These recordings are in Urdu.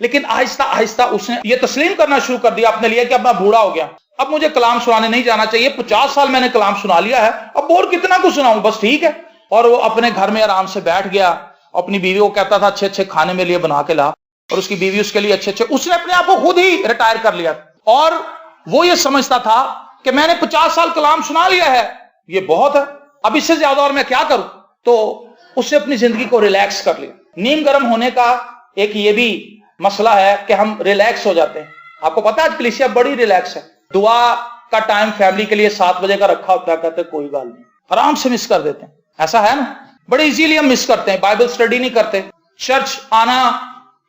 لیکن آہستہ آہستہ اس نے یہ تسلیم کرنا شروع کر دیا اپنے لیے کہ اب میں بوڑھا ہو گیا, اب مجھے کلام سنانے نہیں جانا چاہیے, 50 سال میں نے کلام سنا لیا ہے, اب اور کتنا کچھ سناؤں, بس ٹھیک ہے. اور وہ اپنے گھر میں آرام سے بیٹھ گیا, اپنی بیوی کو کہتا تھا اچھے اچھے کھانے میرے لیے بنا کے لا, اور اس کی بیوی اس کے لیے اچھے اچھے, اس نے اپنے آپ کو خود ہی ریٹائر کر لیا, اور وہ یہ سمجھتا تھا کہ میں نے 50 سال کلام سنا لیا ہے, یہ بہت ہے, اب اس سے زیادہ اور میں کیا کروں. تو اس نے اپنی زندگی کو ریلیکس کر لیا. نیم گرم ہونے کا ایک یہ بھی مسئلہ ہے کہ ہم ریلیکس ہو جاتے ہیں. آپ کو پتا ہے آج کلیسیا بڑی ریلیکس ہے, دعا کا ٹائم فیملی کے لیے 7 بجے کا رکھا ہوتا ہے, کہتے ہیں کوئی بات نہیں, آرام سے مس کر دیتے ہیں, ایسا ہے نا, بڑے ایزیلی ہم مس کرتے ہیں. بائبل سٹڈی نہیں کرتے, چرچ آنا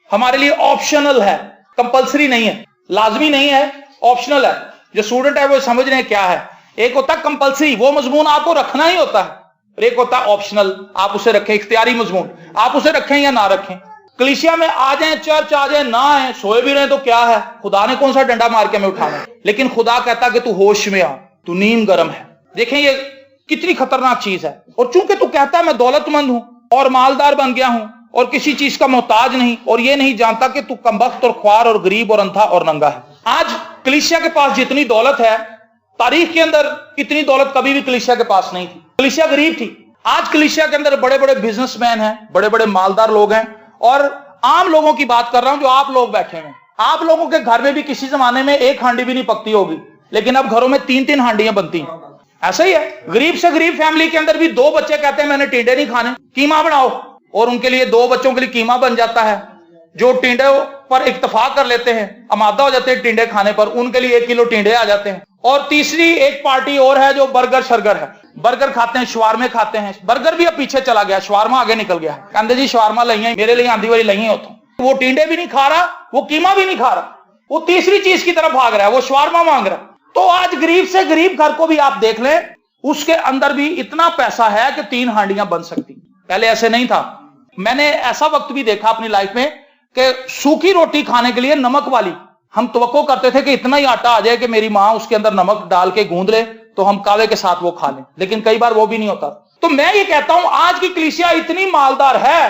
ہمارے لیے آپشنل ہے, کمپلسری نہیں ہے, لازمی نہیں ہے, آپشنل ہے. جو اسٹوڈنٹ ہے وہ سمجھ رہے ہیں کیا ہے. ایک ہوتا ہے کمپلسری, وہ مضمون آپ کو رکھنا ہی ہوتا ہے, اور ایک ہوتا ہے آپشنل, آپ اسے رکھیں, اختیاری مضمون, آپ اسے رکھیں یا نہ رکھیں. کلیسیا میں آ جائیں, چرچ آ جائیں, نہ آئیں, سوئے بھی رہیں تو کیا ہے, خدا نے کون سا ڈنڈا مار کے ہمیں اٹھانا, لیکن خدا کہتا کہ تو ہوش میں آ, تو نیم گرم ہے. دیکھیں یہ کتنی خطرناک چیز ہے. اور چونکہ تو کہتا ہے میں دولت مند ہوں اور مالدار بن گیا ہوں اور کسی چیز کا محتاج نہیں, اور یہ نہیں جانتا کہ تو کمبخت اور خوار اور غریب اور اندھا اور ننگا ہے. آج کلیسیا کے پاس جتنی دولت ہے, تاریخ کے اندر اتنی دولت کبھی بھی کلیسیا کے پاس نہیں تھی. کلیسیا غریب تھی. آج کلیسیا کے اندر بڑے بڑے بزنس مین ہیں, بڑے بڑے مالدار لوگ ہیں, اور عام لوگوں کی بات کر رہا ہوں جو آپ لوگ بیٹھے ہیں. آپ لوگوں کے گھر میں بھی کسی زمانے میں 1 ہانڈی بھی نہیں پکتی ہوگی, لیکن اب گھروں میں 3 ہانڈیاں بنتی ہیں. ایسا ہی ہے. غریب سے غریب فیملی کے اندر بھی 2 بچے کہتے ہیں میں نے ٹینڈے نہیں کھانے, قیمہ بناؤ, اور ان کے لیے 2 بچوں کے لیے قیمہ بن جاتا ہے. جو ٹینڈے پر اتفاق کر لیتے ہیں, آمادہ ہو جاتے ہیں ٹینڈے کھانے پر, ان کے لیے 1 کلو ٹینڈے آ جاتے ہیں. اور تیسری ایک پارٹی اور ہے جو برگر شرگر ہے, برگر کھاتے ہیں, شوارمے کھاتے ہیں. برگر بھی اب پیچھے چلا گیا, شوارما آگے نکل گیا. کہتے جی شوارما لئیے, میرے لیے آندھی والی لئیے ہوتا. وہ ٹینڈے بھی نہیں کھا رہا, وہ قیمہ بھی نہیں کھا رہا, وہ تیسری چیز کی طرف بھاگ رہا ہے, وہ شوارما مانگ رہا ہے. تو آج غریب سے غریب گھر کو بھی آپ دیکھ لیں, اس کے اندر بھی اتنا پیسہ ہے کہ 3 ہانڈیاں بن سکتی. پہلے ایسے نہیں تھا. میں نے ایسا وقت بھی دیکھا اپنی لائف میں کہ سوکھی روٹی کھانے کے لیے نمک والی ہم توقع کرتے تھے کہ اتنا ہی آٹا آ جائے کہ میری ماں اس کے اندر نمک ڈال کے گوندھ لے تو ہم کاوے کے ساتھ وہ کھا لیں, لیکن کئی بار وہ بھی نہیں ہوتا. تو میں یہ کہتا ہوں آج کی کلیسیا اتنی مالدار ہے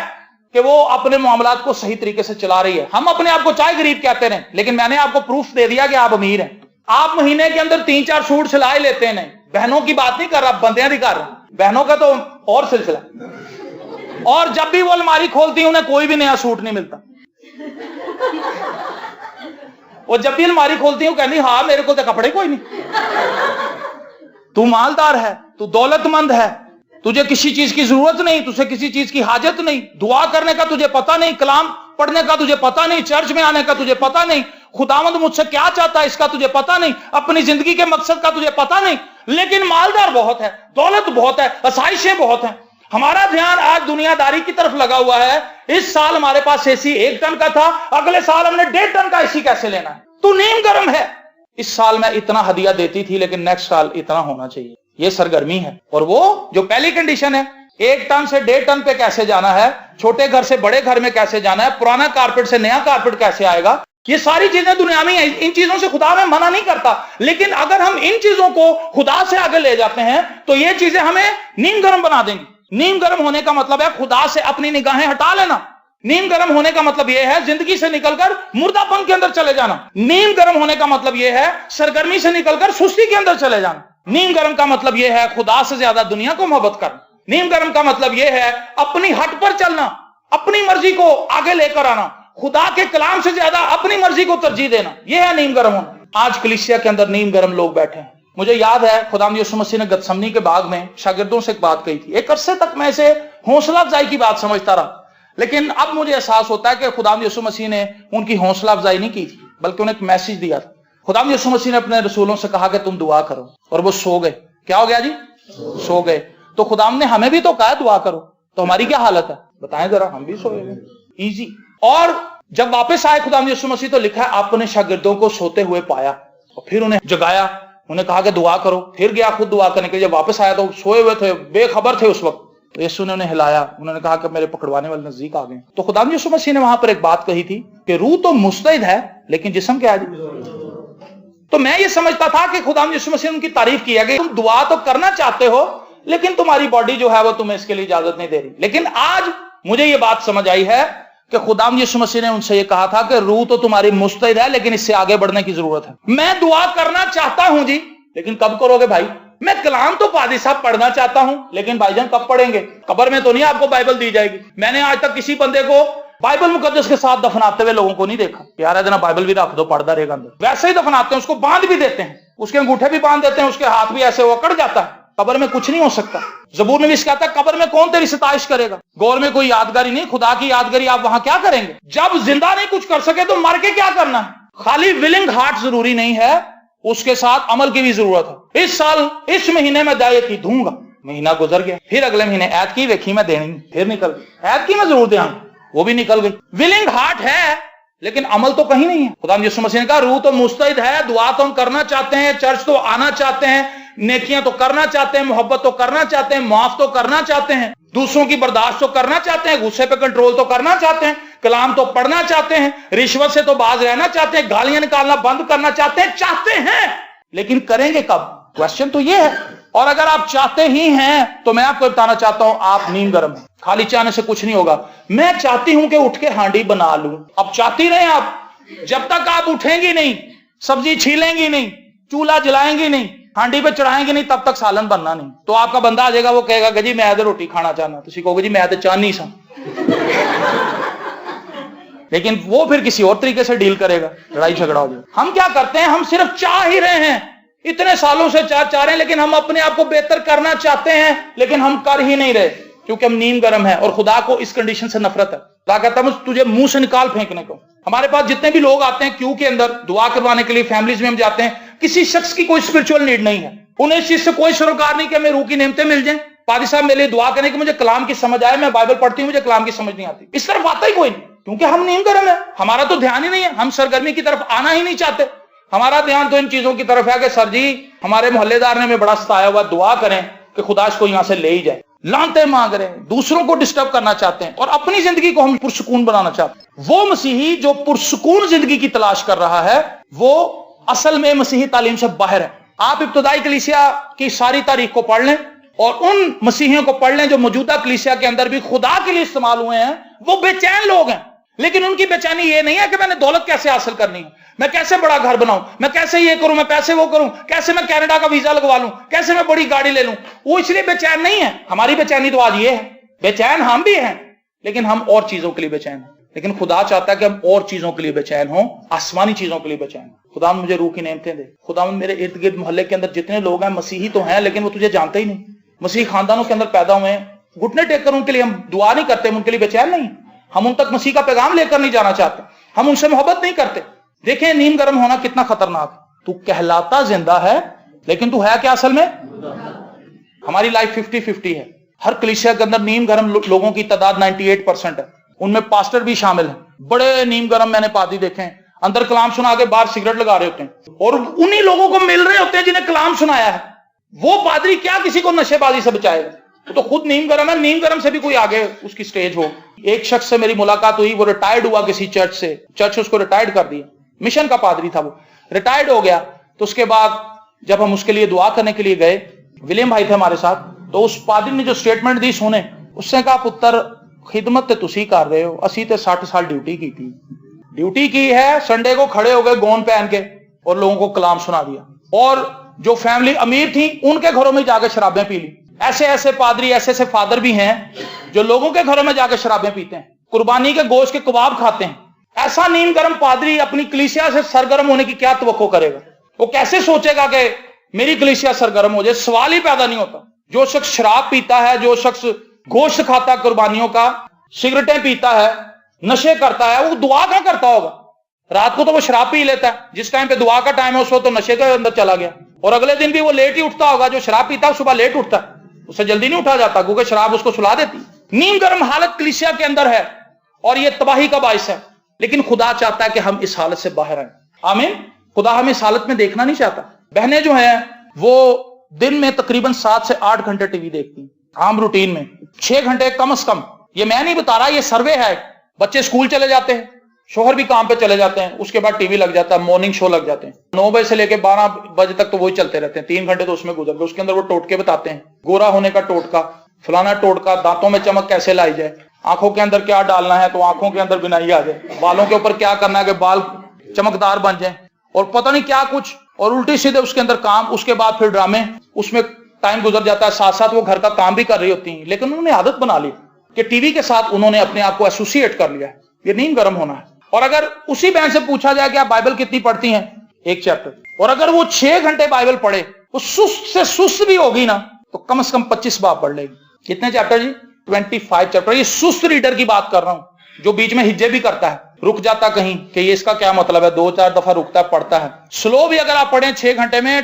کہ وہ اپنے معاملات کو صحیح طریقے سے چلا رہی ہے. ہم اپنے آپ کو چاہے غریب کہتے رہیں, لیکن میں نے آپ کو پروف دے دیا کہ آپ امیر ہیں. آپ مہینے کے اندر 3-4 سوٹ سلائے لیتے ہیں. نہیں, بہنوں کی بات نہیں کر رہا, بندیاں نہیں کر رہا, بہنوں کا تو اور سلسلہ. اور جب بھی وہ الماری کھولتی ہیں انہیں کوئی بھی نیا سوٹ نہیں ملتا. وہ جب بھی الماری کھولتی ہیں وہ کہتی ہاں میرے کو تو کپڑے کوئی نہیں. تو مالدار ہے, تو دولت مند ہے, تجھے کسی چیز کی ضرورت نہیں, تجھے کسی چیز کی حاجت نہیں, دعا کرنے کا تجھے پتہ نہیں, کلام پڑھنے کا تجھے پتہ نہیں, چرچ میں آنے کا تجھے پتہ نہیں, خداوند مجھ سے کیا چاہتا ہے اس کا تجھے پتہ نہیں, اپنی زندگی کے مقصد کا تجھے پتہ نہیں, لیکن مالدار بہت ہے, دولت بہت ہے, آسائشیں بہت ہیں. ہمارا دھیان آج دنیا داری کی طرف لگا ہوا ہے. اس سال ہمارے پاس اے سی 1 ٹن کا تھا, اگلے سال ہم نے 1.5 ٹن کا اے سی کیسے لینا ہے. تو نیم گرم ہے. اس سال میں اتنا ہدیہ دیتی تھی لیکن نیکسٹ سال اتنا ہونا چاہیے. یہ سرگرمی ہے. اور وہ جو پہلی کنڈیشن ہے 1 ٹن سے 1.5 ٹن پہ کیسے جانا ہے, چھوٹے گھر سے بڑے گھر میں کیسے جانا ہے, پرانا کارپیٹ سے نیا کارپیٹ کیسے آئے گا, یہ ساری چیزیں دنیاوی ہیں. ان چیزوں سے خدا ہمیں منع نہیں کرتا, لیکن اگر ہم ان چیزوں کو خدا سے آگے لے جاتے ہیں تو یہ چیزیں ہمیں نیم گرم بنا دیں گی. نیم گرم ہونے کا مطلب ہے خدا سے اپنی نگاہیں ہٹا لینا. نیم گرم ہونے کا مطلب یہ ہے زندگی سے نکل کر مردہ پن کے اندر چلے جانا. نیم گرم ہونے کا مطلب یہ ہے سرگرمی سے نکل کر سستی کے اندر چلے جانا. نیم گرم کا مطلب یہ ہے خدا سے زیادہ دنیا کو محبت کرنا. نیم گرم کا مطلب یہ ہے اپنی ہٹ پر چلنا, اپنی مرضی کو آگے لے کر آنا, خدا کے کلام سے زیادہ اپنی مرضی کو ترجیح دینا. یہ ہے نیم گرم ہونا. آج کلیسیا کے اندر نیم گرم لوگ بیٹھے ہیں. مجھے یاد ہے خداوند یسوع مسیح نے گتسمنی کے باغ میں شاگردوں سے ایک بات کہی تھی. ایک عرصے تک میں اسے حوصلہ افزائی کی بات سمجھتا رہا, لیکن اب مجھے احساس ہوتا ہے کہ خداوند یسوع مسیح نے ان کی حوصلہ افزائی نہیں کی تھی, بلکہ انہیں ایک میسج دیا تھا. خداوند یسوع مسیح نے اپنے رسولوں سے کہا کہ تم دعا کرو, اور وہ سو گئے. کیا ہو گیا جی؟ سو گئے. تو خداوند نے ہمیں بھی تو کہا دعا کرو, تو ہماری کیا حالت ہے بتائیں ذرا, ہم بھی سوئے گئے. ایزی. اور جب واپس آئے خداوند یسوع مسیح تو لکھا ہے آپ نے شاگردوں کو سوتے ہوئے پایا اور پھر انہیں جگایا, انہیں کہا کہ دعا کرو. پھر گیا خود دعا کرنے کے لیے. جب واپس آیا تو سوئے ہوئے تھے, بے خبر تھے اس وقت. تو یسوع نے انہیں ہلایا, انہوں نے کہا کہ میرے پکڑوانے والے نزدیک آ گئے. تو خداوند یسوع مسیح نے وہاں پر ایک بات کہی تھی کہ روح تو مستعد ہے لیکن جسم کیا ہے جی. تو میں یہ سمجھتا تھا کہ خداوند یسوع مسیح نے ان کی تعریف کی ہے کہ تم دعا تو کرنا چاہتے ہو لیکن تمہاری باڈی جو ہے وہ تمہیں اس کے لیے اجازت نہیں دے رہی. لیکن آج مجھے یہ بات سمجھ آئی ہے کہ خداوند یسوع مسیح نے ان سے یہ کہا تھا کہ روح تو تمہاری مستعد ہے لیکن اس سے آگے بڑھنے کی ضرورت ہے. میں دعا کرنا چاہتا ہوں جی، لیکن کب کرو گے بھائی؟ میں کلام تو پادری صاحب پڑھنا چاہتا ہوں، لیکن بھائی جان کب پڑھیں گے؟ قبر میں تو نہیں آپ کو بائبل دی جائے گی. میں نے آج تک کسی بندے کو بائبل مقدس کے ساتھ دفناتے ہوئے لوگوں کو نہیں دیکھا. یار ادنا بائبل بھی رکھ دو، پڑھتا رہے گا اندر. ویسے ہی دفناتے ہیں، اس کو باندھ بھی دیتے ہیں، اس کے انگوٹھے بھی باندھ دیتے ہیں، اس کے ہاتھ بھی ایسے وہ اکڑ جاتا ہے. قبر میں کچھ نہیں ہو سکتا. زبور میں بھی اس کہتا ہے قبر میں کون تیری ستائش کرے گا؟ گور میں کوئی یادگاری نہیں، خدا کی یادگاری آپ وہاں کیا کریں گے؟ جب زندہ نہیں کچھ کر سکے تو مر کے کیا کرنا ہے؟ خالی ولنگ ہارٹ ضروری نہیں ہے، اس کے ساتھ عمل کی بھی ضرورت ہے. اس سال اس مہینے میں دائیں کی دوں گا، مہینہ گزر گیا، پھر اگلے مہینے عید کی ویکھی میں دینی، پھر نکل گئی. عید کی میں ضرور دیں، وہ بھی نکل گئی. ولنگ ہارٹ ہے لیکن عمل تو کہیں نہیں ہے. خدا یسوع مسیح نے کہا روح تو مستعد ہے، دعا تو ہم کرنا چاہتے ہیں، چرچ تو آنا چاہتے ہیں، نیکیاں تو کرنا چاہتے ہیں، محبت تو کرنا چاہتے ہیں، معاف تو کرنا چاہتے ہیں، دوسروں کی برداشت تو کرنا چاہتے ہیں، غصے پہ کنٹرول تو کرنا چاہتے ہیں، کلام تو پڑھنا چاہتے ہیں، رشوت سے تو باز رہنا چاہتے ہیں، گالیاں نکالنا بند کرنا چاہتے ہیں، لیکن کریں گے کب؟ کوشچن تو یہ ہے. اور اگر آپ چاہتے ہی ہیں تو میں آپ کو بتانا چاہتا ہوں آپ نیم گرم ہیں. خالی چاہنے سے کچھ نہیں ہوگا. میں چاہتی ہوں کہ اٹھ کے ہانڈی بنا لوں. اب چاہتی رہیں آپ، جب تک آپ اٹھیں گی نہیں، سبزی چھیلیں گی نہیں، چولہا جلائیں گی نہیں، ہانڈی پہ چڑھائیں گی نہیں، تب تک سالن بننا نہیں. تو آپ کا بندہ آ جائے گا، وہ کہے گا کہ جی میں تو روٹی کھانا چاہنا، تو کہو گے جی میں تو چاہنی سا. لیکن وہ پھر کسی اور طریقے سے ڈیل کرے گا، لڑائی جھگڑا ہو جائے. ہم کیا کرتے ہیں؟ ہم صرف چاہ ہی رہے ہیں، اتنے سالوں سے چاہ رہے ہیں، لیکن ہم اپنے آپ کو بہتر کرنا چاہتے ہیں لیکن ہم کر ہی نہیں رہے کیونکہ ہم نیم گرم ہیں. اور خدا کو اس کنڈیشن سے نفرت ہے. خدا کہتا ہے تجھے منہ سے نکال پھینکنے کو. ہمارے پاس جتنے بھی لوگ آتے ہیں کیو کے اندر دعا کروانے کے لیے، فیملیز میں ہم جاتے ہیں، کسی شخص کی کوئی اسپرچول نیڈ نہیں ہے، انہیں اس چیز سے کوئی سروکار نہیں کہ ہمیں روح کی نعمتیں مل جائیں. پادری صاحب میرے لیے دعا کریں کہ مجھے کلام کی سمجھ آئے، میں بائبل پڑھتی ہوں، مجھے کلام کی سمجھ نہیں آتی. اس طرف آتا ہی کوئی نہیں کیونکہ ہم نیم گرم ہیں. ہمارا تو دھیان ہی نہیں ہے، ہم سرگرمی کی طرف آنا ہی نہیں چاہتے. ہمارا دھیان تو ان چیزوں کی طرف ہے کہ سر جی ہمارے محلے دار نے ہمیں بڑا ستایا ہوا، دعا کریں کہ خدا اس کو یہاں سے لے ہی جائے. لانتے مانگ رہے ہیں، دوسروں کو ڈسٹرب کرنا چاہتے ہیں اور اپنی زندگی کو ہم پرسکون بنانا چاہتے ہیں. وہ مسیحی جو پرسکون زندگی کی تلاش کر رہا ہے وہ اصل میں مسیحی تعلیم سے باہر ہے. آپ ابتدائی کلیسیا کی ساری تاریخ کو پڑھ لیں اور ان مسیحیوں کو پڑھ لیں جو موجودہ کلیسیا کے اندر بھی خدا کے لیے استعمال ہوئے ہیں. وہ بے چین لوگ ہیں، لیکن ان کی بے چینی یہ نہیں ہے کہ میں نے دولت کیسے حاصل کرنی ہے، میں کیسے بڑا گھر بناؤں، میں کیسے یہ کروں، میں پیسے وہ کروں، کیسے میں کینیڈا کا ویزا لگوا لوں، کیسے میں بڑی گاڑی لے لوں. وہ اس لیے بے چین نہیں ہے. ہماری بے چینی تو آج یہ ہے. بے چین ہم بھی ہیں لیکن ہم اور چیزوں کے لیے بے چین ہیں. لیکن خدا چاہتا ہے کہ ہم اور چیزوں کے لیے بے چین ہوں، آسمانی چیزوں کے لیے بے چین ہوں. خدا مجھے روح کی نعمتیں دے. خدا میرے ارد گرد محلے کے اندر جتنے لوگ ہیں مسیحی تو ہیں لیکن وہ تجھے جانتے ہی نہیں، مسیحی خاندانوں کے اندر پیدا ہوئے ہیں، گھٹنے ٹیک کر ان کے لیے ہم دعا نہیں کرتے، ہم ان کے لیے بے چین نہیں، ہم ان تک مسیح کا پیغام لے کر نہیں جانا چاہتے، ہم ان سے محبت نہیں کرتے. دیکھیں نیم گرم ہونا کتنا خطرناک. تو کہلاتا زندہ ہے لیکن تو ہے کیا اصل میں؟ ہماری لائف 50-50 ہے. ہر کلیسیا کے اندر نیم گرم لوگوں کی تعداد 98% ہے. ان میں پاسٹر بھی شامل ہیں. بڑے نیم گرم میں نے پادری دیکھے ہیں، اندر کلام سنا کے باہر سگریٹ لگا رہے ہوتے ہیں اور انہی لوگوں کو مل رہے ہوتے ہیں جنہیں کلام سنایا ہے. وہ پادری کیا کسی کو نشے بازی سے بچائے گا؟ وہ تو خود نیم گرم ہے. نیم گرم سے بھی کوئی آگے اس کی سٹیج ہو. ایک شخص سے میری ملاقات ہوئی، وہ ریٹائرڈ ہوا کسی چرچ سے، چرچ اس کو ریٹائرڈ کر دیا، مشن کا پادری تھا، وہ ریٹائرڈ ہو گیا. تو اس کے بعد جب ہم اس کے لیے دعا کرنے کے لیے گئے، ولیم بھائی تھے ہمارے ساتھ، تو اس پادری نے جو سٹیٹمنٹ دی سنے، اس نے کہا پتر خدمت تے تسی کر رہے ہو، اسی تے 60 سال ڈیوٹی کی ہے. سنڈے کو کھڑے ہو گئے گون پہن کے اور لوگوں کو کلام سنا دیا. اور جو فیملی امیر تھی ان کے گھروں میں جا کے شرابیں پی لی. ایسے پادری، ایسے فادر بھی ہیں جو لوگوں کے گھروں میں جا کے شرابیں پیتے ہیں، قربانی کے گوشت کے کباب کھاتے ہیں. ایسا نیم گرم پادری اپنی کلیسیا سے سرگرم ہونے کی کیا توقع کرے گا؟ وہ کیسے سوچے گا کہ میری کلیسیا سرگرم ہو جائے؟ سوال ہی پیدا نہیں ہوتا. جو شخص شراب پیتا ہے، جو شخص گوشت کھاتا ہے قربانیوں کا، سگریٹیں پیتا ہے، نشے کرتا ہے، وہ دعا کہاں کرتا ہوگا؟ رات کو تو وہ شراب پی لیتا ہے، جس ٹائم پہ دعا کا ٹائم ہے اس وقت تو نشے کے اندر چلا گیا. اور اگلے دن بھی وہ لیٹ ہی اٹھتا ہوگا. جو شراب پیتا ہے صبح لیٹ اٹھتا ہے، اسے جلدی نہیں اٹھا جاتا کیونکہ شراب اس کو سلا دیتی. نیم گرم حالت کلیسیا کے اندر ہے اور یہ تباہی کا باعث ہے. لیکن خدا چاہتا ہے کہ ہم اس حالت سے باہر آئیں. آمین. خدا ہمیں اس حالت میں دیکھنا نہیں چاہتا. بہنیں جو ہیں وہ دن میں تقریباً 7 سے 8 گھنٹے ٹی وی دیکھتی ہیں، عام روٹین میں 6 گھنٹے کم از کم. یہ میں نہیں بتا رہا، یہ سروے ہے. بچے اسکول چلے جاتے ہیں، شوہر بھی کام پہ چلے جاتے ہیں، اس کے بعد ٹی وی لگ جاتا ہے، مارننگ شو لگ جاتے ہیں، 9 بجے سے لے کے 12 بجے تک تو وہی چلتے رہتے ہیں، 3 گھنٹے تو اس میں گزر گئے۔ اس کے اندر وہ ٹوٹکے بتاتے ہیں، گورا ہونے کا ٹوٹکا، فلانا ٹوٹکا، دانتوں میں چمک کیسے لائی جائے، آنکھوں کے اندر کیا ڈالنا ہے تو آنکھوں کے اندر بنائی آ جائے، بالوں کے اوپر کیا کرنا ہے کہ بال چمکدار بن جائیں، اور پتہ نہیں کیا کچھ، اور الٹی سیدھے اس کے اندر کام۔ اس کے بعد پھر ڈرامے، اس میں ٹائم گزر جاتا ہے، ساتھ ساتھ وہ گھر کا کام بھی کر رہی ہوتی ہیں، لیکن انہوں نے عادت بنا لی کہ ٹی وی کے ساتھ انہوں نے اپنے آپ کو ایسوسیٹ کر لیا ہے۔ یہ نیند گرم ہونا ہے۔ اور اگر اسی بہن سے پوچھا جائے کہ آپ بائبل کتنی پڑھتی ہیں، 1 چیپٹر، اور اگر وہ 6 گھنٹے بائبل پڑھے، وہ سست سے سست بھی ہوگی نا تو کم از کم 25 باب پڑھ لے گی۔ کتنے چیپٹر جی؟ 25 چیپٹر۔ یہ سست ریڈر کی بات کر رہا ہوں، جو بیچ میں ہجے بھی کرتا ہے، رک جاتا کہیں کہ یہ اس کا کیا مطلب ہے، 2-4 دفعہ رکتا ہے، پڑھتا ہے۔ سلو بھی اگر آپ پڑھیں 6 گھنٹے میں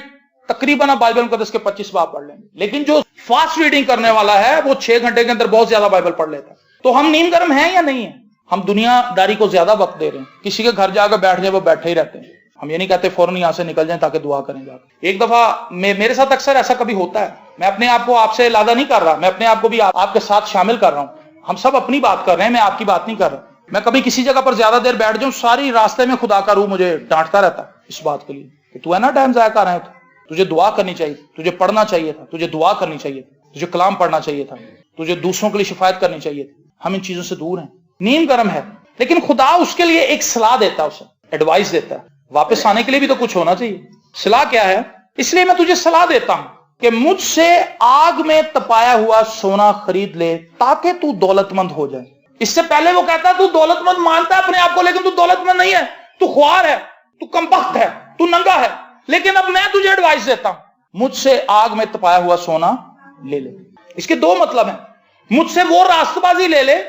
تقریباً آپ بائبل مقدس کے 25 باب پڑھ لیں گے۔ لیکن جو فاسٹ ریڈنگ کرنے والا ہے وہ 6 گھنٹے کے اندر بہت زیادہ بائبل پڑھ لیتا ہے۔ تو ہم نیند گرم ہیں یا نہیں ہیں؟ ہم دنیا داری کو زیادہ وقت دے رہے ہیں، کسی کے گھر جا کے بیٹھ جائے وہ بیٹھے ہی رہتے ہیں۔ ہم یہ نہیں کہتے فوراً یہاں سے نکل جائیں تاکہ دعا کریں جا کے۔ ایک دفعہ میرے ساتھ اکثر ایسا کبھی ہوتا ہے، میں اپنے آپ کو آپ سے علیحدہ نہیں کر رہا، میں اپنے آپ کو بھی آپ کے ساتھ شامل کر رہا ہوں، ہم سب اپنی بات کر رہے ہیں، میں آپ کی بات نہیں کر رہا۔ میں کبھی کسی جگہ پر زیادہ دیر بیٹھ جاؤں، ساری راستے میں خدا کا روح مجھے ڈانٹتا رہتا ہے اس بات کے لیے کہ تو ہے نا ٹائم ضائع کر رہے تھے، تجھے دعا کرنی چاہیے، تجھے پڑھنا چاہیے تھا، تجھے دعا کرنی چاہیے تھی، تجھے کلام پڑھنا چاہیے تھا، تجھے دوسروں کے لیے شفاعت کرنی چاہیے تھی۔ ہم ان چیزوں سے دور ہیں۔ نیند گرم ہے، لیکن خدا اس کے لیے ایک صلاح دیتا ہے، اسے ایڈوائس دیتا ہے۔ واپس آنے کے لیے بھی تو کچھ ہونا چاہیے۔ صلاح کیا ہے؟ اس لیے میں تجھے صلاح دیتا ہوں کہ مجھ سے آگ میں تپایا ہوا سونا خرید لے تاکہ تو دولت مند ہو جائے۔ اس سے پہلے وہ کہتا ہے تو دولت مند مانتا ہے اپنے آپ کو، لیکن تو دولت مند نہیں ہے، تو خوار ہے، تو کمبخت ہے، تو ننگا ہے۔ لیکن اب میں تجھے ایڈوائس دیتا ہوں، مجھ سے آگ میں تپایا ہوا سونا لے لے۔ اس کے 2 مطلب ہیں۔ مجھ سے وہ راست بازی لے لے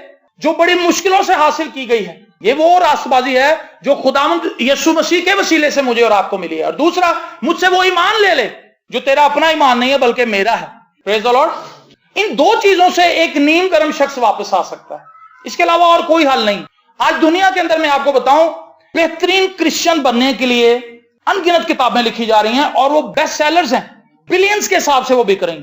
جو بڑی مشکلوں سے حاصل کی گئی ہے، یہ وہ راست بازی ہے جو خداوند یسوع مسیح کے وسیلے سے مجھے اور آپ کو ملی ہے۔ اور دوسرا، مجھ سے وہ ایمان لے لے جو تیرا اپنا ایمان نہیں ہے بلکہ میرا ہے۔ پریز دی لارڈ۔ ان 2 چیزوں سے ایک نیند گرم شخص واپس آ سکتا ہے، اس کے علاوہ اور کوئی حل نہیں۔ آج دنیا کے اندر میں آپ کو بتاؤں، بہترین کرسچن بننے کے لیے ان گنت کتابیں لکھی جا رہی ہیں اور وہ بیسٹ سیلرز ہیں، بلینز کے حساب سے وہ بک رہی ہیں۔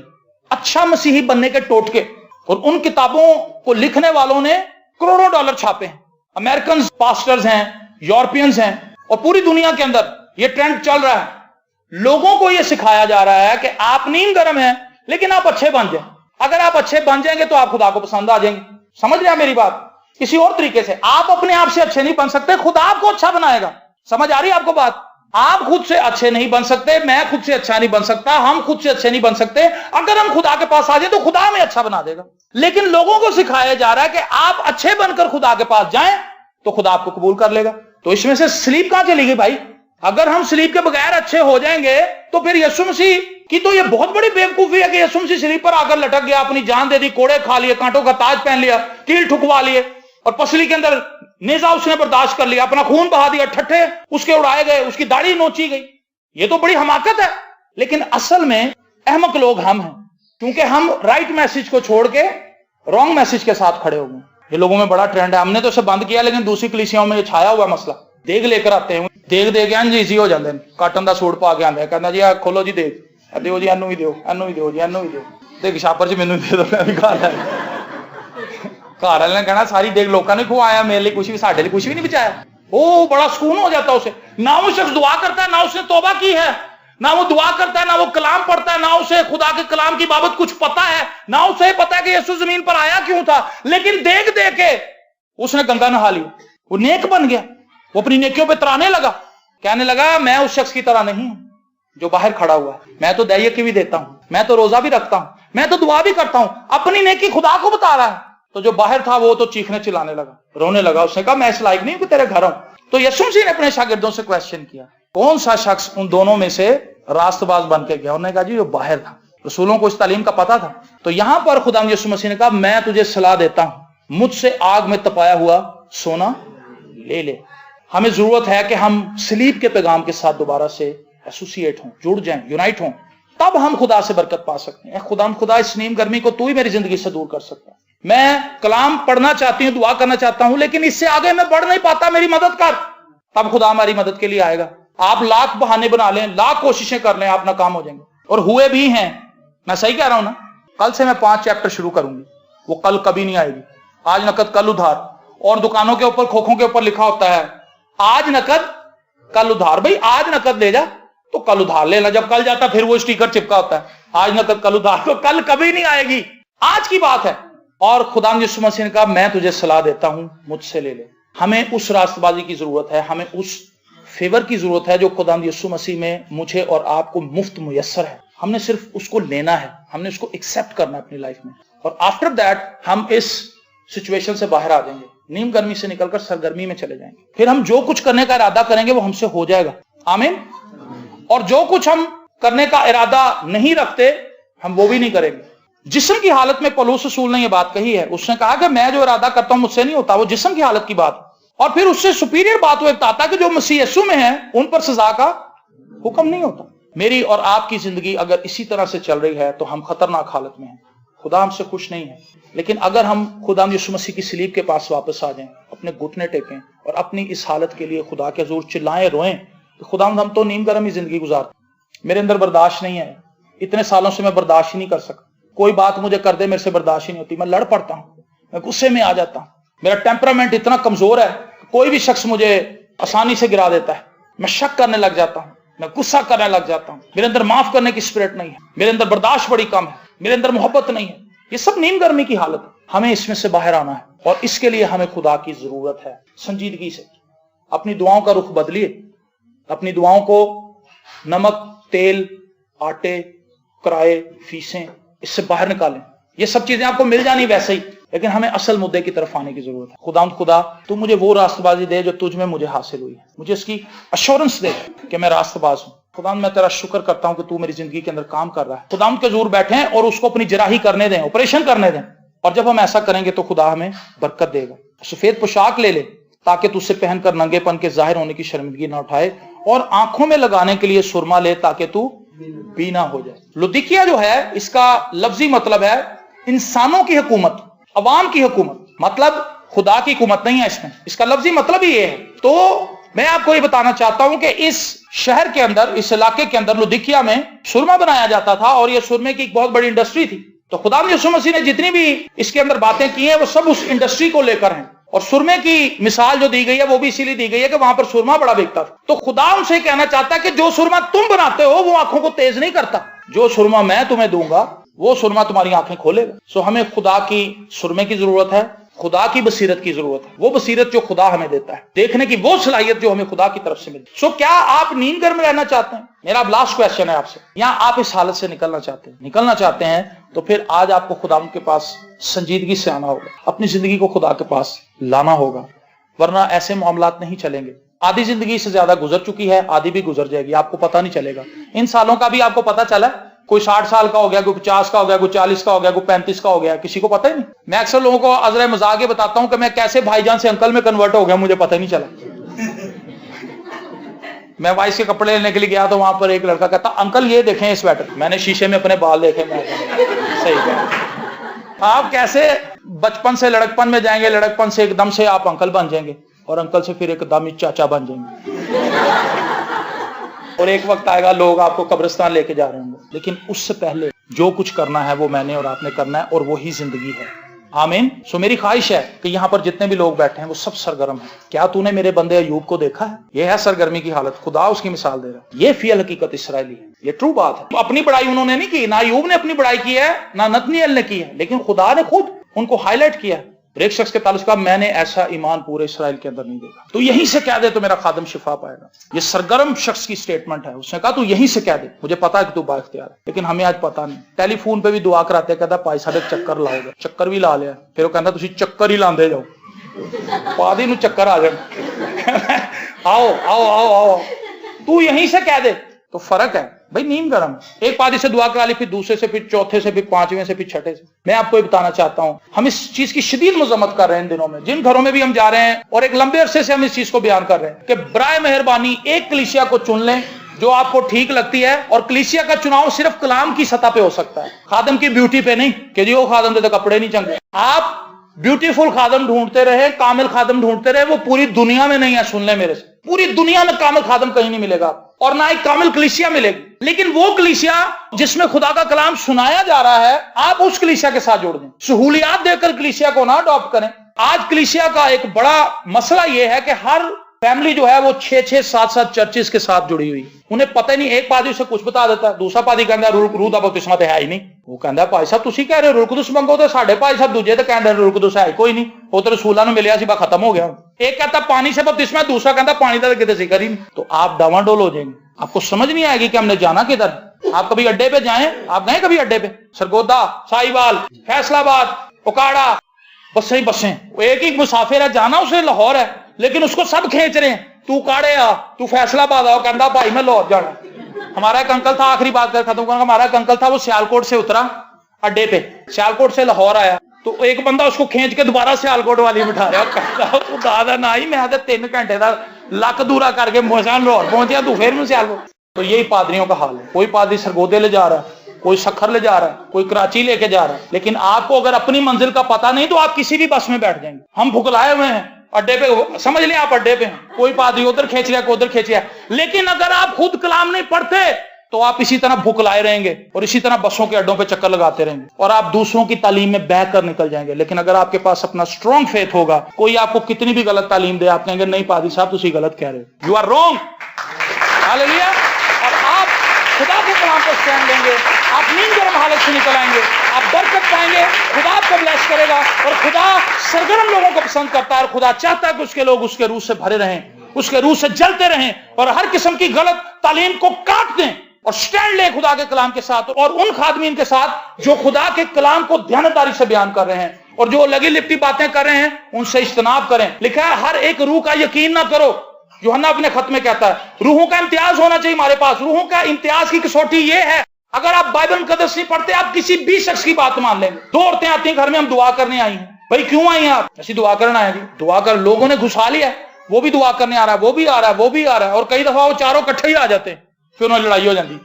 اچھا مسیحی بننے کے ٹوٹکے، اور ان کتابوں کو لکھنے والوں نے کروڑوں ڈالر چھاپے ہیں۔ امریکنز پاسٹرز ہیں، یورپینز ہیں، اور پوری دنیا کے اندر یہ ٹرینڈ چل رہا ہے۔ لوگوں کو یہ سکھایا جا رہا ہے کہ آپ نیند گرم ہیں لیکن آپ اچھے بن جائیں۔ اگر آپ اچھے بن جائیں گے تو آپ خدا کو پسند آ جائیں گے۔ سمجھ رہے ہیں میری بات؟ کسی اور طریقے سے آپ اپنے آپ سے اچھے نہیں بن سکتے، خدا آپ کو اچھا بنائے گا۔ سمجھ آ رہی ہے آپ کو بات؟ آپ خود سے اچھے نہیں بن سکتے، میں خود سے اچھا نہیں بن سکتا، ہم خود سے اچھے نہیں بن سکتے۔ اگر ہم خدا کے پاس آ جائیں تو خدا ہمیں اچھا بنا دے گا۔ لیکن لوگوں کو سکھایا جا رہا ہے کہ آپ اچھے بن کر خدا کے پاس جائیں تو خدا آپ کو قبول کر لے گا۔ تو اس میں سے سلیپ کہاں چلی گئی بھائی؟ اگر ہم سلیپ کے بغیر اچھے ہو جائیں گے تو پھر یسوع مسیح کی تو یہ بہت بڑی بیوقوفی ہے کہ یسوع مسیح سلیپ پر آ کر لٹک گیا، اپنی جان دے دی، کوڑے کھا لیے، کانٹوں کا تاج پہن لیا، کیل ٹھکوا لیے، اور پسلی کے اندر نیزہ اس نے برداشت کر لیا، اپنا خون بہا دیا، ٹھٹھے اس کے اڑائے گئے، اس کی داڑھی نوچی گئی۔ یہ تو بڑی حماقت ہے۔ لیکن اصل میں احمق لوگ ہم ہیں، کیونکہ ہم رائٹ میسج کو چھوڑ کے رانگ میسج کے ساتھ کھڑے ہو گئے۔ یہ لوگوں میں بڑا ٹرینڈ ہے، ہم نے تو اسے بند کیا لیکن دوسری کلیسیاں میں یہ چھایا ہوا مسئلہ۔ دیگ لے کر آتے ہیں، دیگ دے کے جی ایزی ہو جاتے ہیں، کاٹن دا سوٹ پا کے آتے ہیں، کہنا جی کھولو جی دیگ، دیو جی اینو بھی دیو، اینو بھی دیو جی، اینو بھی دیو، دیکھ شاپر جی مینوں دے دو، میں بھی کھا لیا۔ گھر والے نے کہنا ساری دیگ لوکاں نے کھوایا، میرے لیے کچھ بھی، ساڈے لیے کچھ بھی نہیں بچایا۔ او بڑا سکون ہو جاتا اسے۔ نہ وہ شخص دعا کرتا ہے، نہ اس نے توبہ کی ہے، نہ وہ دعا کرتا ہے، نہ وہ کلام پڑھتا ہے، نہ اسے خدا کے کلام کی بابت کچھ پتا ہے، نہ اسے پتا ہے کہ یسوع زمین پر آیا کیوں تھا۔ لیکن دیکھ دے کے اس نے گنگا نہا لی، وہ نیک بن گیا، وہ اپنی نیکیوں پہ ترانے لگا، کہنے لگا میں اس شخص کی طرح نہیں ہوں جو باہر کھڑا ہوا ہے، میں تو دہیے کی بھی دیتا ہوں، میں تو روزہ بھی رکھتا ہوں، میں تو دعا بھی کرتا ہوں، اپنی نیکی خدا کو بتا رہا ہے۔ تو جو باہر تھا وہ تو چیخنے چلانے لگا، رونے لگا، اس نے کہا میں اس لائق نہیں ہوں کہ تیرے گھر آؤں۔ تو یسوع مسیح نے اپنے شاگردوں سے کویسچن کیا، کون سا شخص ان دونوں میں سے راست باز بن کے گیا؟ انہوں نے کہا جی جو باہر تھا، رسولوں کو اس تعلیم کا پتا تھا۔ تو یہاں پر خدا یسوع مسیح نے کہا میں تجھے صلاح دیتا ہوں، مجھ سے آگ میں تپایا ہوا سونا لے لے۔ ہمیں ضرورت ہے کہ ہم سلیپ کے پیغام کے ساتھ دوبارہ سے ایسوسیٹ ہوں، جڑ جائیں، یونائٹ ہوں، تب ہم خدا سے برکت پا سکتے ہیں۔ خدا اس نیم گرمی کو تو ہی میری زندگی سے دور کر سکتا ہے۔ میں کلام پڑھنا چاہتی ہوں، دعا کرنا چاہتا ہوں، لیکن اس سے آگے میں بڑھ نہیں پاتا، میری مدد کر۔ تب خدا ہماری مدد کے لیے آئے گا۔ آپ لاکھ بہانے بنا لیں، لاکھ کوششیں کر لیں، آپ ناکام ہو جائیں گے، اور ہوئے بھی ہیں۔ میں صحیح کہہ رہا ہوں نا؟ کل سے میں 5 چیپٹر شروع کروں گی، وہ کل کبھی نہیں آئے گی۔ آج نقد کل ادھار، اور دکانوں کے اوپر کھوکھوں کے اوپر لکھا ہوتا ہے آج نقد کل ادھار. بھائی آج نقد لے جا تو کل ادھار لینا. جب کل جاتا پھر وہ اسٹیکر چپکا ہوتا ہے آج نقد کل ادھار. تو کل کبھی نہیں آئے گی, آج کی بات ہے. اور خدا یسوع مسیح نے کہا میں تجھے صلاح دیتا ہوں مجھ سے لے لے. ہمیں اس راست بازی کی ضرورت ہے, ہمیں اس فیور کی ضرورت ہے جو خدا یسوع مسیح میں مجھے اور آپ کو مفت میسر ہے. ہم نے صرف اس کو لینا ہے, ہم نے اس کو ایکسپٹ کرنا ہے اپنی لائف میں, اور آفٹر دیٹ ہم اس سچویشن سے باہر آ جائیں گے, نیم گرمی سے نکل کر سرگرمی میں چلے جائیں گے. پھر ہم جو کچھ کرنے کا ارادہ کریں گے وہ ہم سے ہو جائے گا. آمین. اور جو کچھ ہم کرنے کا ارادہ نہیں رکھتے ہم وہ بھی نہیں کریں گے. جسم کی حالت میں پولس رسول نے یہ بات کہی ہے, اس نے کہا کہ میں جو ارادہ کرتا ہوں مجھ سے نہیں ہوتا, وہ جسم کی حالت کی بات. اور پھر اس سے سپیریئر بات وہ بتاتا کہ جو مسیح یسوع میں ہے ان پر سزا کا حکم نہیں ہوتا. میری اور آپ کی زندگی اگر اسی طرح سے چل رہی ہے تو ہم خطرناک حالت میں ہیں. خدا ہم سے خوش نہیں ہے. لیکن اگر ہم خدا یسوع مسیح کی صلیب کے پاس واپس آ جائیں, اپنے گھٹنے ٹیکیں اور اپنی اس حالت کے لیے خدا کے حضور چلائیں روئیں کہ خدا ہم تو نیم گرم ہی زندگی گزارتے, میرے اندر برداشت نہیں ہے, اتنے سالوں سے میں برداشت ہی نہیں کر سکتا, کوئی بات مجھے کر دے میرے سے برداشت ہی نہیں ہوتی, میں لڑ پڑتا ہوں, میں غصے میں آ جاتا ہوں, میرا ٹیمپرامنٹ اتنا کمزور ہے کوئی بھی شخص مجھے آسانی سے گرا دیتا ہے, میں شک کرنے لگ جاتا ہوں, میں غصہ کرنے لگ جاتا ہوں, میرے اندر معاف کرنے کی اسپرٹ نہیں ہے, میرے اندر برداشت بڑی کم ہے, میرے اندر محبت نہیں ہے. یہ سب نیم گرمی کی حالت ہے. ہمیں اس میں سے باہر آنا ہے اور اس کے لیے ہمیں خدا کی ضرورت ہے. سنجیدگی سے اپنی دعاؤں کا رخ بدلیے, اپنی دعاؤں کو نمک, تیل, آٹے, کرائے, فیسیں اس سے باہر نکالیں. یہ سب چیزیں آپ کو مل جانی ویسے ہی, لیکن ہمیں اصل مدعے کی طرف آنے کی ضرورت ہے. خدا تو مجھے وہ راست بازی دے جو تجھ میں مجھے حاصل ہوئی ہے, مجھے اس کی ایشورنس دے کہ میں راست باز ہوں. خدا میں تیرا شکر کرتا ہوں کہ تو میری زندگی کے اندر کام کر رہا ہے. خدا کے حضور بیٹھیں اور اس کو اپنی جراحی کرنے دیں, آپریشن کرنے دیں, اور جب ہم ایسا کریں گے تو خدا ہمیں برکت دے گا. سفید پوشاک لے لے تاکہ تو اسے پہن کر ننگے پن کے ظاہر ہونے کی شرمندگی نہ اٹھائے, اور آنکھوں میں لگانے کے لیے سرما لے تاکہ تو بینا ہو جائے. لودیکیا جو ہے اس کا لفظی مطلب ہے انسانوں کی حکومت, عوام کی حکومت, مطلب خدا کی حکومت نہیں ہے اس میں. اس کا لفظی مطلب ہی یہ ہے. تو میں آپ کو یہ بتانا چاہتا ہوں کہ اس شہر کے اندر, اس علاقے کے اندر لودیکیا میں سرما بنایا جاتا تھا, اور یہ سرمے کی ایک بہت بڑی انڈسٹری تھی. تو خدا یسوع مسیح نے جتنی بھی اس کے اندر باتیں کی ہیں وہ سب اس انڈسٹری کو لے کر ہیں. اور سرمے کی مثال جو دی گئی ہے وہ بھی اسی لیے دی گئی ہے کہ وہاں پر سرما بڑا بکتا تھا. تو خدا ان سے کہنا چاہتا ہے کہ جو سرما تم بناتے ہو وہ آنکھوں کو تیز نہیں کرتا, جو سرما میں تمہیں دوں گا وہ سرما تمہاری آنکھیں کھولے گا. سو ہمیں خدا کی سرمے کی ضرورت ہے, خدا کی بصیرت کی ضرورت ہے, وہ بصیرت جو خدا ہمیں دیتا ہے, دیکھنے کی وہ صلاحیت جو ہمیں خدا کی طرف سے ملتی ہے. سو کیا آپ نیند گھر میں رہنا چاہتے ہیں؟ میرا لاسٹ کویسچن ہے آپ سے. یا آپ اس حالت سے نکلنا چاہتے ہیں تو پھر آج آپ کو خدا کے پاس سنجیدگی سے آنا ہوگا, اپنی زندگی کو خدا کے پاس لانا ہوگا, ورنہ ایسے معاملات نہیں چلیں گے. آدھی زندگی سے زیادہ گزر چکی ہے, آدھی بھی گزر جائے گی, آپ کو پتہ نہیں چلے گا. ان سالوں کا بھی آپ کو پتہ چلا, کوئی 60 سال کا ہو گیا, کوئی 50 کا ہو گیا, کوئی 40 کا ہو گیا, کوئی 35 کا ہو گیا, کسی کو پتہ ہی نہیں. میں اکثر لوگوں کو عذر مذاق یہ بتاتا ہوں کہ میں کیسے بھائی جان سے انکل میں کنورٹ ہو گیا, مجھے پتہ ہی نہیں چلا. میں وائس کے کپڑے لینے کے لیے گیا تو وہاں پر ایک لڑکا کہتا انکل یہ دیکھیں یہ سویٹر. میں نے شیشے میں اپنے بال دیکھے, میں صحیح کہا. آپ کیسے بچپن سے لڑکپن میں جائیں گے, لڑکپن سے ایک دم سے آپ انکل بن جائیں گے, اور انکل سے پھر ایک دم ہی چاچا بن جائیں گے, اور ایک وقت آئے گا لوگ آپ کو قبرستان لے کے جا رہے ہوں گے. لیکن اس سے پہلے جو کچھ کرنا ہے وہ میں نے اور آپ نے کرنا ہے, اور وہی زندگی ہے. آمین. سو میری خواہش ہے کہ یہاں پر جتنے بھی لوگ بیٹھے ہیں وہ سب سرگرم ہیں. کیا تو نے میرے بندے ایوب کو دیکھا ہے؟ یہ ہے سرگرمی کی حالت, خدا اس کی مثال دے رہا ہے. یہ فی الحقیقت اسرائیلی ہے, یہ ٹرو بات ہے. اپنی بڑائی انہوں نے نہیں کی, نہ ایوب نے اپنی بڑائی کی ہے, نہ نتنیل نے کی ہے, لیکن خدا نے خود ان کو ہائی لائٹ کیا ہے. ایک شخص کے تعلق کا میں نے ایسا ایمان پورے اسرائیل کے اندر نہیں دیکھا. تو یہیں سے کہہ دے تو میرا خادم شفا پائے گا. یہ سرگرم شخص کی سٹیٹمنٹ ہے. اس نے کہا تو یہیں سے کہہ دے, مجھے پتا ہے کہ تو با اختیار ہے, لیکن ہمیں آج پتا نہیں. ٹیلی فون پہ بھی دعا کراتے, کہتا پائی ساڈے چکر لاؤ گے, چکر بھی لا لیا. پھر وہ کہتا تسی چکر ہی لاندے جاؤ, پادی نو چکر آ جان. آؤ آؤ آؤ آؤ, تو یہیں سے کہہ دے. تو فرق ہے بھائی, نیند گرم. ایک پادی سے دعا کرا لی, پھر دوسرے سے, پھر چوتھے سے, پھر پانچویں سے, پھر چھٹے سے. میں آپ کو یہ بتانا چاہتا ہوں, ہم اس چیز کی شدید مذمت کر رہے ہیں ان دنوں میں, جن گھروں میں بھی ہم جا رہے ہیں, اور ایک لمبے عرصے سے ہم اس چیز کو بیان کر رہے ہیں کہ برائے مہربانی ایک کلیسیا کو چن لیں جو آپ کو ٹھیک لگتی ہے, اور کلیسیا کا چناؤ صرف کلام کی سطح پہ ہو سکتا ہے, خادم کی بیوٹی پہ نہیں کہ جی وہ خادم دے تو کپڑے نہیں چنگے. آپ بیوٹیفل خادم ڈھونڈتے رہے, کامل خادم ڈھونڈتے رہے, وہ پوری دنیا میں نہیں ہے. سن لیں میرے سے, پوری دنیا میں کامل خادم کہیں نہیں ملے گا, اور نہ ایک کامل کلیسیا ملے گی. لیکن وہ کلیسیا جس میں خدا کا کلام سنایا جا رہا ہے, آپ اس کلیسیا کے ساتھ جوڑ دیں. سہولیات دے کر کلیسیا کو نہ اڈاپٹ کریں, آج کلیسیا کا ایک بڑا مسئلہ یہ ہے کہ ہر فیملی جو ہے وہ 6 7 چرچز کے ساتھ جڑی ہوئی، انہیں پتہ ہی نہیں، ایک پادری اسے کچھ بتا دیتا ہے، دوسرا پادری کہتا ہے روح دا بپتسمہ تو ہے ہی نہیں، وہ کہتا ہے بھائی صاحب تسی کہہ رہے ہو روح القدس منگو، تو ساڈے بھائی صاحب دوجے تو کہندے روح القدس ہے کوئی نہیں، وہ تو رسولاں نوں ملیا سی با ختم ہو گیا، ایک کہتا پانی سے بپتسمہ ہے، دوسرا کہتا پانی دا کتے ذکر ہی نہیں، تو آپ ڈاواں ڈول ہو جائیں گے، آپ کو سمجھ نہیں آئے گی کہ ہم نے جانا کدھر۔ آپ کبھی اڈے پہ جائیں، آپ گئے کبھی اڈے پہ؟ سرگودا، ساہیوال، فیصلہ آباد، اوکاڑا، بسیں، وہ ایک ہی مسافر ہے، جانا اسے لاہور ہے، لیکن اس کو سب کھینچ رہے ہیں، تو کاڑے آ، تو فیصلہ آباد آؤ، کہندا بھائی میں لاہور جانا۔ ہمارا ایک انکل تھا، آخری بات کر ختم کروں گا، ہمارا ایک انکل تھا، وہ سیالکوٹ سے اترا اڈے پہ، سیالکوٹ سے لاہور آیا، تو ایک بندہ اس کو کھینچ کے دوبارہ سیالکوٹ والی بٹھا رہا، کہتا تو دادا نہ ہی میں 3 گھنٹے دا لک دورا کر کے موسان لاہور پہنچیا، تو پھر میں سیالکوٹ۔ تو یہی پادریوں کا حال ہے، کوئی پادری سرگودے لے جا رہا ہے، کوئی سکھر لے جا رہا ہے، کوئی کراچی لے کے جا رہا ہے، لیکن آپ کو اگر اپنی منزل کا پتہ نہیں تو آپ کسی بھی بس میں بیٹھ جائیں گے۔ ہم بھکلائے ہوئے ہیں اڈے پہ، سمجھ لیں آپ اڈے پہ ہیں، کوئی پادری ادھر کھینچ رہا ہے، کوئی ادھر کھینچ رہا ہے، لیکن اگر آپ خود کلام نہیں پڑھتے تو آپ اسی طرح بھکلائے رہیں گے اور اسی طرح بسوں کے اڈوں پہ چکر لگاتے رہیں گے اور آپ دوسروں کی تعلیم میں بہہ کر نکل جائیں گے۔ لیکن اگر آپ کے پاس اپنا اسٹرانگ فیتھ ہوگا، کوئی آپ کو کتنی بھی غلط تعلیم دے، آپ کہیں گے نہیں پادری صاحب تسی غلط کہہ رہے ہو، یو آر رانگ۔ ہاللیلویا۔ اور آپ خدا کے کلام کو اسٹینڈ لیں گے، آپ نیم گرم حالت سے نکل آئیں گے، آپ برکت پائیں گے، خدا آپ کو بلیس کرے گا، اور خدا سرگرم لوگوں کو پسند کرتا ہے، اور خدا چاہتا ہے کہ اس کے لوگ اس کے روح سے بھرے رہیں، اس کے روح سے جلتے رہیں، اور ہر قسم کی غلط تعلیم کو کاٹ دیں اور سٹینڈ لیں خدا کے کلام کے ساتھ، اور ان خادمین کے ساتھ جو خدا کے کلام کو دیانتداری سے بیان کر رہے ہیں، اور جو لگی لپٹی باتیں کر رہے ہیں ان سے اجتناب کریں۔ لکھا ہے ہر ایک روح کا یقین نہ کرو، یوحنا اپنے خط میں کہتا ہے روحوں کا امتیاز ہونا چاہیے ہمارے پاس۔ روحوں کا امتیاز کی کسوٹی یہ ہے، اگر آپ بائبل مقدس نہیں پڑھتے آپ کسی بھی شخص کی بات مان لیں گے۔ 2 عورتیں آتی ہیں گھر میں، ہم دعا کرنے آئی ہیں، بھائی کیوں آئی ہیں آپ؟ ایسی دعا کرنا آئے جی، دعا کر، لوگوں نے گھسا لیا ہے، وہ بھی دعا کرنے آ رہا ہے، وہ بھی آ رہا ہے، وہ بھی آ رہا ہے، اور کئی دفعہ وہ چاروں کٹھے ہی آ جاتے ہیں، پھر انہیں لڑائی ہو جاتی۔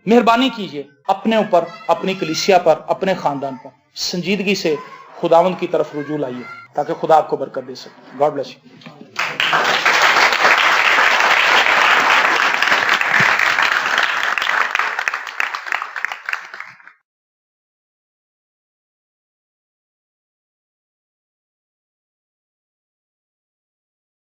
مہربانی کیجئے اپنے اوپر، اپنی کلیسیا پر، اپنے خاندان پر سنجیدگی سے خداوند کی طرف رجوع لائیے تاکہ خدا آپ کو برکت دے سکے۔ God bless you.